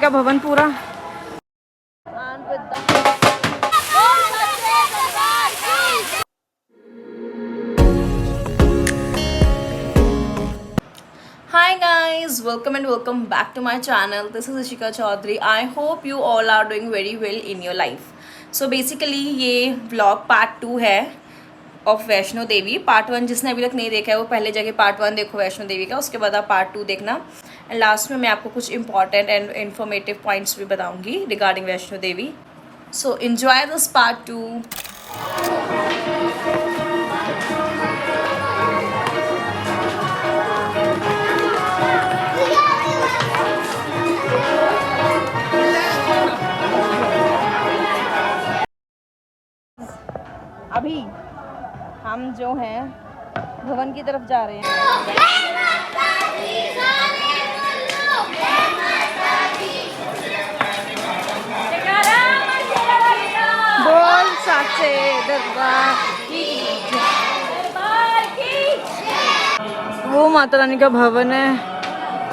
का भवन पूरा Hi guys, welcome and welcome back to my channel. This is Ishika Chaudhary. I hope you all are doing very well in your life. So basically ये vlog part 2 है of Vaishno Devi. Part 1 जिसने अभी तक नहीं देखा है वो पहले जाके पार्ट 1 देखो वैष्णो देवी का, उसके बाद आप पार्ट 2 देखना। एंड लास्ट में मैं आपको कुछ इंपॉर्टेंट एंड इन्फॉर्मेटिव पॉइंट्स भी बताऊंगी regarding Vaishno Devi. So enjoy this part 2। अभी हम जो हैं भवन की तरफ जा रहे हैं। बोल साचे दरबार की। वो माता रानी का भवन है।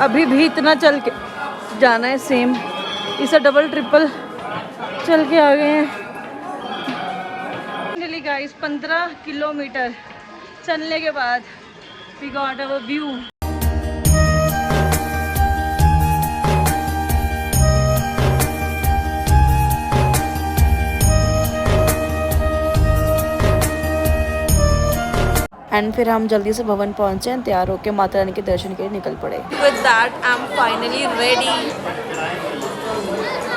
अभी भी इतना चल के जाना है, सेम इसे डबल ट्रिपल चल के आ गए हैं। गाइस 15 किलोमीटर चलने के बाद we got our view। And फिर हम जल्दी से भवन पहुंचे हैं, तैयार होकर माता रानी के दर्शन के लिए निकल पड़े। With that I am finally ready.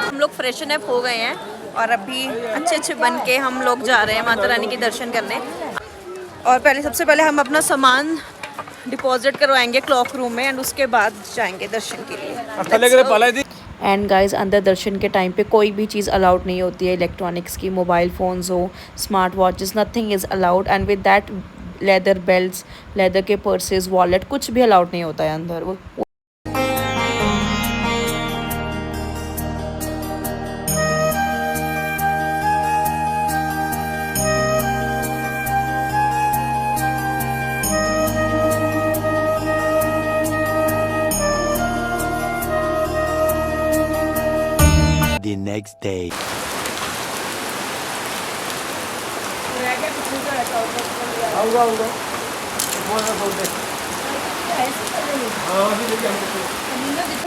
हम लोग फ्रेशन अप हो गए हैं और अभी अच्छे बन के हम लोग जा रहे हैं माता रानी के दर्शन करने। और सबसे पहले हम अपना सामान डिपॉजिट करवाएंगे क्लॉक रूम में एंड उसके बाद जाएंगे दर्शन के लिए। एंड गाइस अंदर दर्शन के टाइम पे कोई भी चीज़ अलाउड नहीं होती है, इलेक्ट्रॉनिक्स की, मोबाइल फ़ोन्स हो, smart watches, nothing is allowed. And with that leather belts, leather के पर्सेज, वॉलेट, कुछ भी अलाउड नहीं होता है अंदर। वो the next day।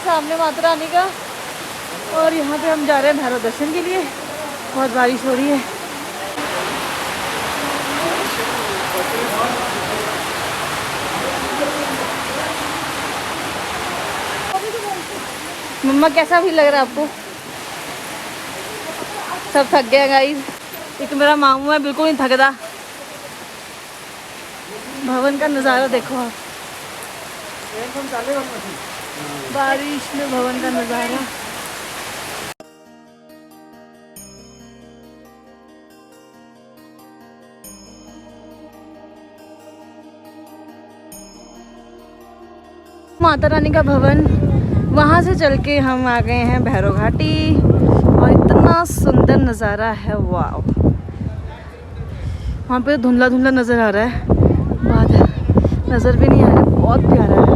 सामने माता रानी का और यहाँ पे हम जा रहे हैं भैरव दर्शन के लिए। बहुत बारिश हो रही है। मम्मा कैसा भी लग रहा है आपको? सब थक गया गाइस। एक मेरा मामू है बिल्कुल नहीं थकदा। भवन का नज़ारा देखो आप, बारिश में भवन का नज़ारा। माता रानी का भवन, वहाँ से चल के हम आ गए हैं भैरव घाटी और इतना सुंदर नज़ारा है, वाह। वहाँ पे धुंधला धुंधला नज़र आ रहा है, बादल नज़र भी नहीं आ रहा, बहुत प्यारा है।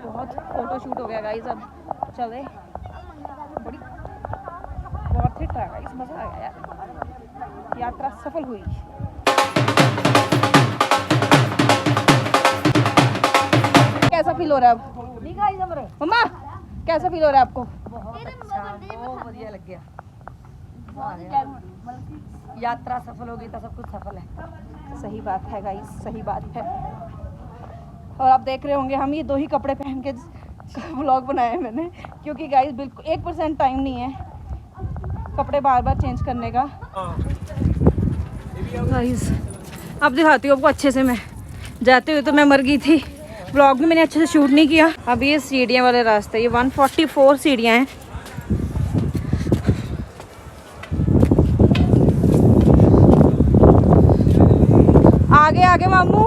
बहुत फोटो शूट हो गया गाइस। अब चले, बड़ी बहुत हिट रहा गाइस, मज़ा आ गया यार, यात्रा सफल हुई। कैसा फील हो रहा है अब? मम्मा कैसा फील हो रहा है आपको? बहुत अच्छा, बहुत बढ़िया लग गया। यात्रा सफल होगी तो सब कुछ सफल है। सही बात है गाइस, सही बात है। और आप देख रहे होंगे हम ये 2 ही कपड़े पहन के व्लॉग बनाए हैं मैंने, क्योंकि गाइस बिल्कुल 1% टाइम नहीं है कपड़े बार बार चेंज करने का। गाइस अब दिखाती हूँ आपको अच्छे से। मैं जाते हुए तो मैं मर गई थी, व्लॉग में मैंने अच्छे से शूट नहीं किया। अब ये सीढ़ियाँ वाले रास्ते, ये 144 सीढ़ियाँ हैं। आगे आगे मामू।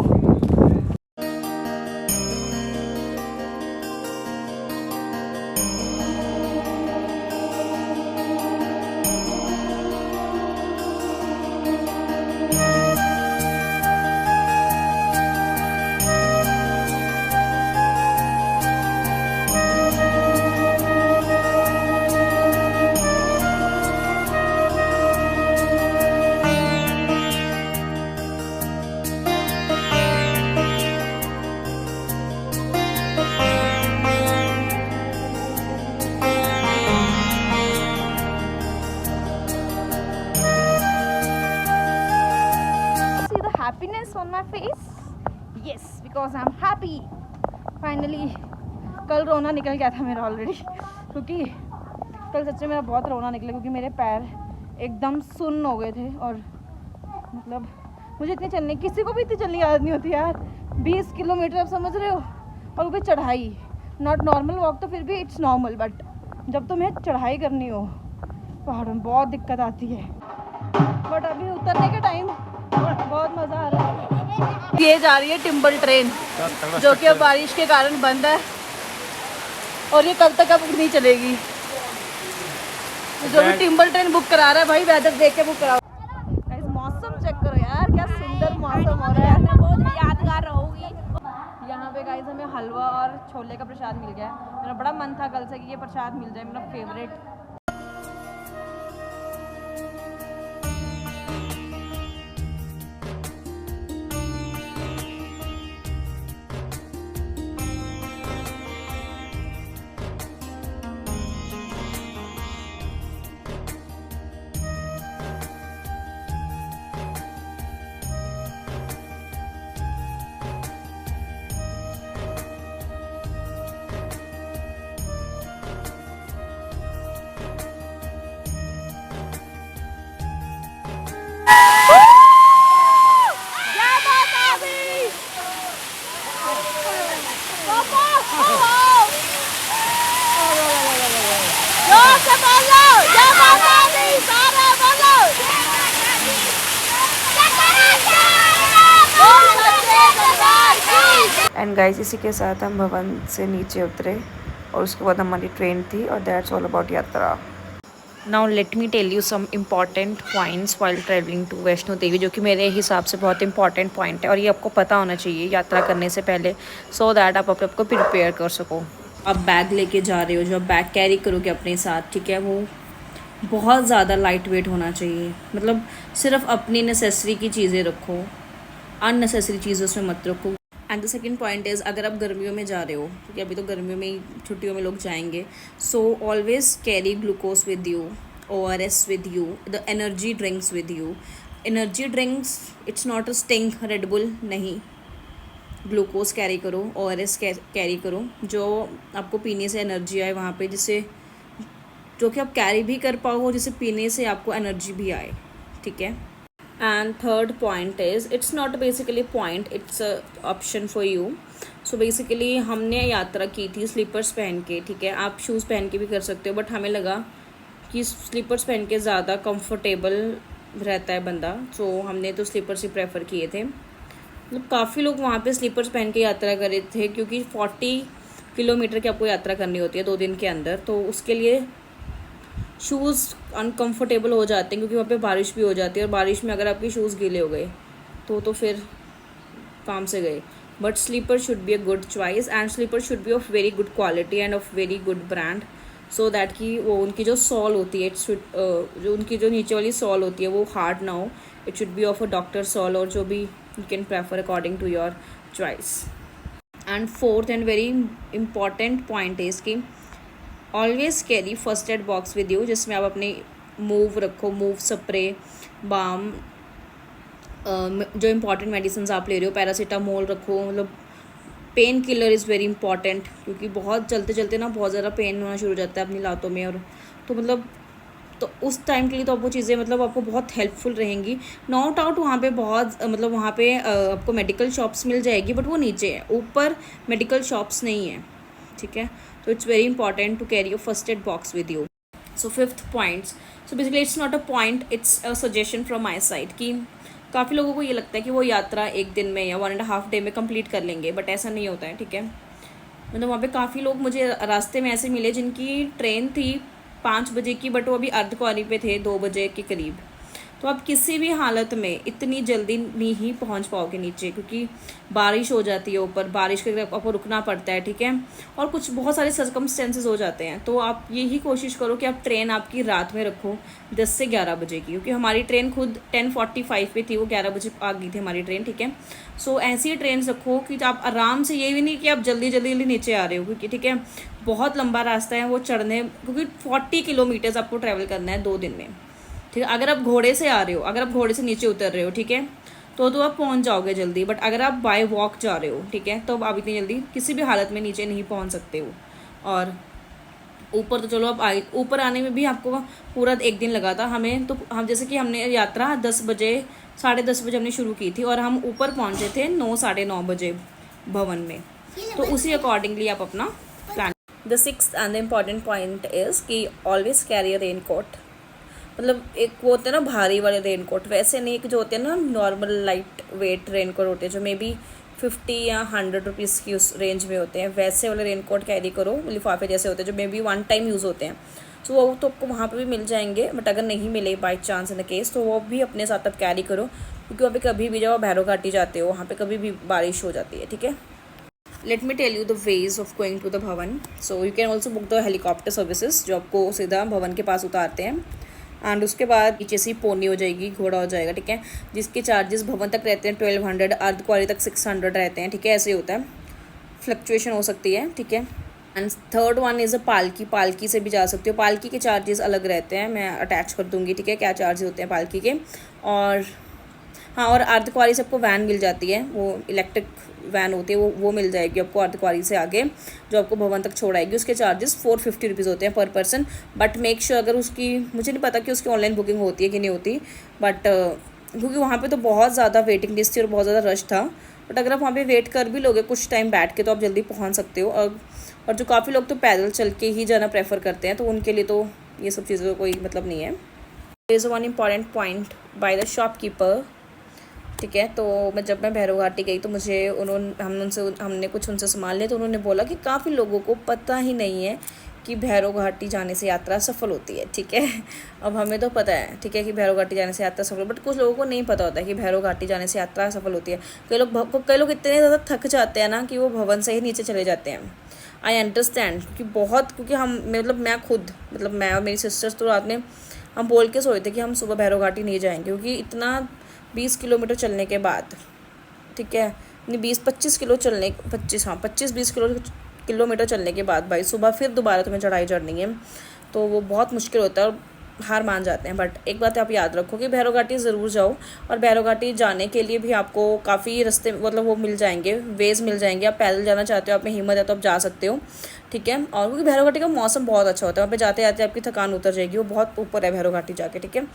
Happiness on my face, yes, because I'm happy. Finally, कल रोना निकल गया था मेरा ऑलरेडी, क्योंकि कल सच्चे मेरा बहुत रोना निकला, क्योंकि मेरे पैर एकदम सुन्न हो गए थे। और मतलब मुझे इतनी चलने, किसी को भी इतनी चलने की आदत नहीं होती यार। 20 किलोमीटर आप समझ रहे हो, और वो भी चढ़ाई। नॉट नॉर्मल वॉक तो फिर भी इट्स नॉर्मल, बट जब तुम्हें चढ़ाई करनी हो पहाड़ों में बहुत दिक्कत आती है। बट अभी उतरने के टाइम बहुत मज़ा आ रहा है। ये जा रही है टिम्बल ट्रेन, जो कि अब बारिश के कारण बंद है, और ये कब तक अब नहीं चलेगी। जो भी टिम्बल ट्रेन बुक करा रहा है भाई, वेदर देख के बुक कराओ। मौसम चेक करो यार, क्या सुंदर मौसम हो रहा है, बहुत यादगार होगी। यहाँ पे गाइस हमें हलवा और छोले का प्रसाद मिल गया। मेरा बड़ा मन था कल से कि ये प्रसाद मिल जाए, मेरा फेवरेट। एंड गाइस इसी के साथ हम भवन से नीचे उतरे, और उसके बाद हमारी ट्रेन थी, और दैट्स ऑल अबाउट यात्रा। Now let me tell you some important points while travelling to Vaishno Devi, जो कि मेरे हिसाब से बहुत इंपॉर्टेंट पॉइंट है, और ये आपको पता होना चाहिए यात्रा करने से पहले, सो दैट आप अपने आपको प्रिपेयर कर सको। आप बैग लेके जा रहे हो, जो आप बैग कैरी करोगे अपने साथ, ठीक है, वो बहुत ज़्यादा लाइट वेट होना चाहिए। मतलब सिर्फ अपनी नेसेसरी की चीज़ें रखो, अननेसेसरी चीज़ें उसमें मत रखो। And the second point is, अगर आप गर्मियों में जा रहे हो, क्योंकि अभी तो गर्मियों में ही छुट्टियों में लोग जाएंगे, so always carry glucose with you, ORS with you, the energy drinks with you. Energy drinks it's not a sting, red bull नहीं, ग्लूकोज कैरी करो, ORS कैरी करो, जो आपको पीने से एनर्जी आए वहाँ पे, जिससे जो कि आप कैरी भी कर पाओ, जिससे पीने से आपको एनर्जी भी आए, ठीक है। And third point is, it's not basically point, it's option for you. So basically हमने यात्रा की थी स्लीपर्स पहन के, ठीक है, आप शूज़ पहन के भी कर सकते हो, बट हमें लगा कि स्लीपर्स पहन के ज़्यादा कंफर्टेबल रहता है बंदा, सो हमने तो स्लीपर्स ही प्रेफर किए थे। मतलब काफ़ी लोग वहाँ पे स्लीपर्स पहन के यात्रा कर रहे थे, क्योंकि 40 किलोमीटर की आपको यात्रा करनी होती है 2 दिन के अंदर, तो उसके लिए शूज़ अनकंफर्टेबल हो जाते हैं, क्योंकि वहाँ पे बारिश भी हो जाती है, और बारिश में अगर आपके शूज़ गीले हो गए तो फिर काम से गए। But slipper should be a good choice, and slipper should be of very good quality and of very good brand, so that कि वो उनकी जो सॉल होती है, इट शुड जो उनकी जो नीचे वाली सॉल होती है वो हार्ड ना हो, it should be of a doctor सॉल, और जो भी you can prefer according to your choice. And fourth and very important point is कि always carry first aid box with you, जिसमें आप अपनी मूव रखो, मूव स्प्रे, बाम, जो इंपॉर्टेंट मेडिसिन आप ले रहे हो, पैरासीटामोल रखो। मतलब pain killer is very important, क्योंकि बहुत चलते चलते ना बहुत ज़्यादा पेन होना शुरू हो जाता है अपनी लातों में, और तो मतलब तो उस टाइम के लिए तो आप वो चीज़ें मतलब आपको बहुत हेल्पफुल रहेंगी। नॉट आउट वहाँ पे बहुत मतलब वहाँ पे आपको मेडिकल शॉप्स मिल जाएगी, बट वो नीचे है, ऊपर मेडिकल शॉप्स नहीं है, ठीक है। तो it's very important to carry your first aid box with you. So fifth points, so basically it's not a point, it's a suggestion from my side कि काफ़ी लोगों को ये लगता है कि वो यात्रा एक दिन में या 1.5 डे में कंप्लीट कर लेंगे, बट ऐसा नहीं होता है, ठीक है। मतलब वहाँ पे काफ़ी लोग मुझे रास्ते में ऐसे मिले जिनकी ट्रेन थी 5 बजे की, बट वो अभी अर्धकुंवारी पे थे 2 बजे के करीब। तो आप किसी भी हालत में इतनी जल्दी नहीं पहुंच पाओगे नीचे, क्योंकि बारिश हो जाती है ऊपर, बारिश के आपको रुकना पड़ता है, ठीक है। और कुछ बहुत सारे सर्कमस्टेंसेस हो जाते हैं, तो आप यही कोशिश करो कि आप ट्रेन आपकी रात में रखो 10 से 11 बजे की, क्योंकि हमारी ट्रेन खुद 10:45 पे थी, वो 11 बजे आ गई थी हमारी ट्रेन, ठीक है। सो ऐसी ट्रेन रखो कि आप आराम से, ये भी नहीं कि आप जल्दी जल्दी नीचे आ रहे हो, क्योंकि ठीक है बहुत लंबा रास्ता है वो चढ़ने, क्योंकि 40 किलोमीटर्स आपको ट्रैवल करना है 2 दिन में, ठीक है। अगर आप घोड़े से आ रहे हो, अगर आप घोड़े से नीचे उतर रहे हो, ठीक है, तो आप पहुंच जाओगे जल्दी, बट अगर आप बाय वॉक जा रहे हो, ठीक है, तो आप इतनी जल्दी किसी भी हालत में नीचे नहीं पहुंच सकते हो। और ऊपर तो चलो आप आए, ऊपर आने में भी आपको पूरा 1 दिन लगा था हमें। तो हम जैसे कि हमने यात्रा 10 बजे 10:30 बजे हमने शुरू की थी, और हम ऊपर पहुंचे थे 9 साढ़े 9 बजे भवन में। तो उसी अकॉर्डिंगली आप अपना plan. The sixth and the important point is कि always carry a raincoat. मतलब एक वो होते हैं ना भारी वाले रेन कोट, वैसे नहीं, कि जो होते हैं ना normal light weight rain coat होते हैं, जो मे बी 50 या 100 रुपीज़ की उस रेंज में होते हैं, वैसे वाले रेन कोट कैरी करो, लिफाफे जैसे होते हैं, जो मे बी 1 टाइम यूज़ होते हैं। सो वो तो आपको वहाँ पे भी मिल जाएंगे, बट अगर नहीं मिले by chance in the case, तो वो भी अपने साथ आप कैरी करो, क्योंकि वहाँ पे कभी भी जब आप भैरव घाटी जाते हो, वहाँ पे कभी भी बारिश हो जाती है, ठीक है। Let me tell you the ways of going to the भवन। So you can also book the helicopter services, जो आपको सीधा भवन के पास उतारते हैं, एंड उसके बाद नीचे से पोनी हो जाएगी, घोड़ा हो जाएगा, ठीक है, जिसके चार्जेस भवन तक रहते हैं 1200, अर्धकुंवारी तक 600 रहते हैं, ठीक है। ऐसे होता है, फ्लक्चुएशन हो सकती है, ठीक है। And third one is a पालकी, पालकी से भी जा सकते हो, पालकी के चार्जेस अलग रहते हैं, मैं अटैच कर दूंगी, ठीक है, क्या चार्जेस होते हैं पालकी के। और हाँ, और अर्धकुंवारी से आपको वैन मिल जाती है, वो इलेक्ट्रिक वैन होती है, वो मिल जाएगी आपको अर्धकुंवारी से आगे, जो आपको भवन तक छोड़ाएगी। उसके चार्जेस 450 रुपीज़ होते हैं पर पर्सन, बट मेक श्योर अगर उसकी, मुझे नहीं पता कि उसकी ऑनलाइन बुकिंग होती है कि नहीं होती, बट क्योंकि वहाँ पे तो बहुत ज़्यादा वेटिंग लिस्ट थी और बहुत ज़्यादा रश था, बट अगर आप वहाँ पे वेट कर भी लोगे कुछ टाइम बैठ के, तो आप जल्दी पहुँच सकते हो। और जो काफ़ी लोग तो पैदल चल के ही जाना प्रेफर करते हैं, तो उनके लिए तो ये सब चीज़ों का कोई मतलब नहीं है। Is one important point by the shopkeeper, ठीक है। तो जब मैं भैरव घाटी गई, तो मुझे हमने कुछ उनसे सामान लिया, तो उन्होंने बोला कि काफ़ी लोगों को पता ही नहीं है कि भैरव घाटी जाने से यात्रा सफल होती है, ठीक है। अब हमें तो पता है, ठीक है, कि भैरव घाटी जाने से यात्रा सफल, बट कुछ लोगों को नहीं पता होता है कि भैरव घाटी जाने से यात्रा सफल होती है। कई लोग इतने ज़्यादा थक जाते हैं ना कि वो भवन से ही नीचे चले जाते हैं। आई अंडरस्टैंड, क्योंकि हम मैं और मेरी सिस्टर्स तो रात में हम बोल के सोए थे कि हम सुबह भैरव घाटी नहीं जाएंगे, क्योंकि इतना 20 किलोमीटर चलने के बाद, ठीक है, 20-25 किलोमीटर चलने के बाद भाई सुबह फिर दोबारा तुम्हें चढ़ाई चढ़नी है, तो वो बहुत मुश्किल होता है और हार मान जाते हैं। बट एक बात आप याद रखो कि भैरव घाटी ज़रूर जाओ, और भैरव घाटी जाने के लिए भी आपको काफ़ी रास्ते मतलब वो मिल जाएंगे, वेज मिल जाएंगे। आप पैदल जाना चाहते हो, आप में हिम्मत है तो आप जा सकते हो, ठीक है। और क्योंकि भैरव घाटी का मौसम बहुत अच्छा होता है, वहाँ पे जाते जाते आपकी थकान उतर जाएगी, वो बहुत ऊपर है भैरव घाटी जाके, ठीक है।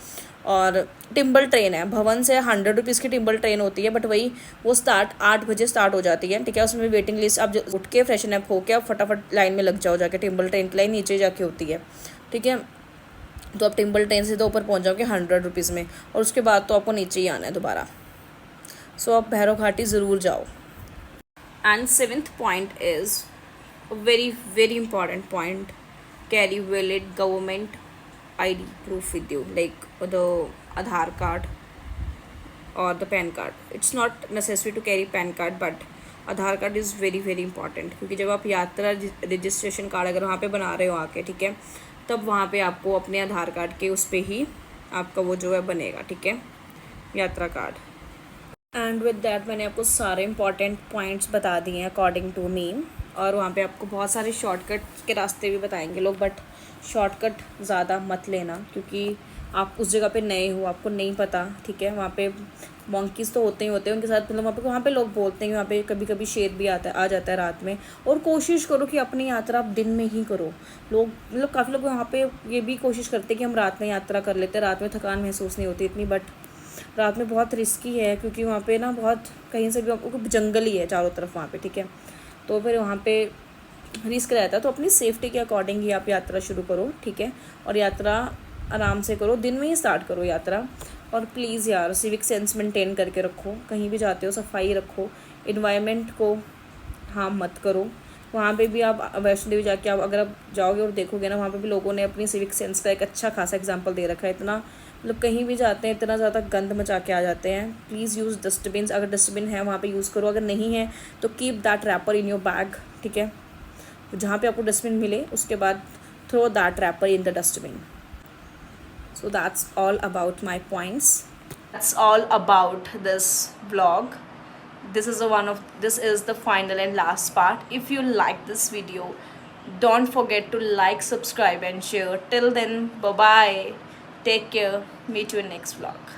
और टिम्बल ट्रेन है, भवन से 100 रुपीज़ की टिम्बल ट्रेन होती है, बट वही वो 8 बजे स्टार्ट हो जाती है, ठीक है। उसमें वेटिंग लिस्ट, आप उठ के फ्रेशन अप होकर आप फटाफट लाइन में लग जाओ जाके, टिम्बल ट्रेन की लाइन नीचे जाके होती है, ठीक है। तो आप टिम्बल ट्रेन से तो ऊपर पहुँच जाओगे 100 रुपीज़ में, और उसके बाद तो आपको नीचे ही आना है दोबारा। सो आप भैरव घाटी ज़रूर जाओ। And 7th point is very very important point, carry valid government ID proof with you, like the Aadhaar card or the PAN card. It's not necessary to carry PAN card, but Aadhaar card is very very important, क्योंकि जब आप यात्रा registration card अगर वहाँ पे बना रहे हो आके, ठीक है, तब वहाँ पे आपको अपने आधार कार्ड के उस पर ही आपका वो जो है बनेगा, ठीक है, यात्रा कार्ड। एंड विद दैट मैंने आपको सारे इंपॉर्टेंट पॉइंट्स बता दिए हैं अकॉर्डिंग टू मी, और वहाँ पे आपको बहुत सारे शॉर्टकट के रास्ते भी बताएंगे लोग, बट शॉर्टकट ज़्यादा मत लेना, क्योंकि आप उस जगह पे नए हो, आपको नहीं पता, ठीक है, वहाँ पे मंकीज़ तो होते ही होते हैं उनके साथ, मतलब वहाँ पे लोग बोलते हैं वहाँ पे कभी कभी शेर भी आ जाता है रात में। और कोशिश करो कि अपनी यात्रा आप दिन में ही करो। लोग मतलब काफ़ी लोग वहाँ पे ये भी कोशिश करते हैं कि हम रात में यात्रा कर लेते हैं, रात में थकान महसूस नहीं होती इतनी, बट रात में बहुत रिस्की है क्योंकि वहाँ पे ना बहुत कहीं से भी आपको जंगल ही है चारों तरफ वहाँ पे, ठीक है, तो फिर वहाँ पे रिस्क रहता है। तो अपनी सेफ्टी के अकॉर्डिंग ही आप यात्रा शुरू करो, ठीक है, और यात्रा आराम से करो, दिन में ही स्टार्ट करो यात्रा। और प्लीज़ यार सिविक सेंस मेंटेन करके रखो, कहीं भी जाते हो सफाई रखो, इन्वायरमेंट को हार्म मत करो। वहाँ पे भी आप वैष्णो देवी जाके आप अगर आप जाओगे और देखोगे ना, वहाँ पे भी लोगों ने अपनी सिविक सेंस का एक अच्छा खासा एग्जांपल दे रखा है। इतना मतलब कहीं भी जाते हैं इतना ज़्यादा गंद मचा के आ जाते हैं। प्लीज़ यूज़ डस्टबिन, अगर डस्टबिन है वहाँ पे यूज़ करो, अगर नहीं है तो keep that wrapper in your bag, ठीक है, जहाँ पे आपको डस्टबिन मिले उसके बाद throw that wrapper in the dustbin. So that's all about my points. That's all about this vlog. This is the final and last part. If you like this video, don't forget to like, subscribe and share. Till then, bye bye. Take care. Meet you in next vlog.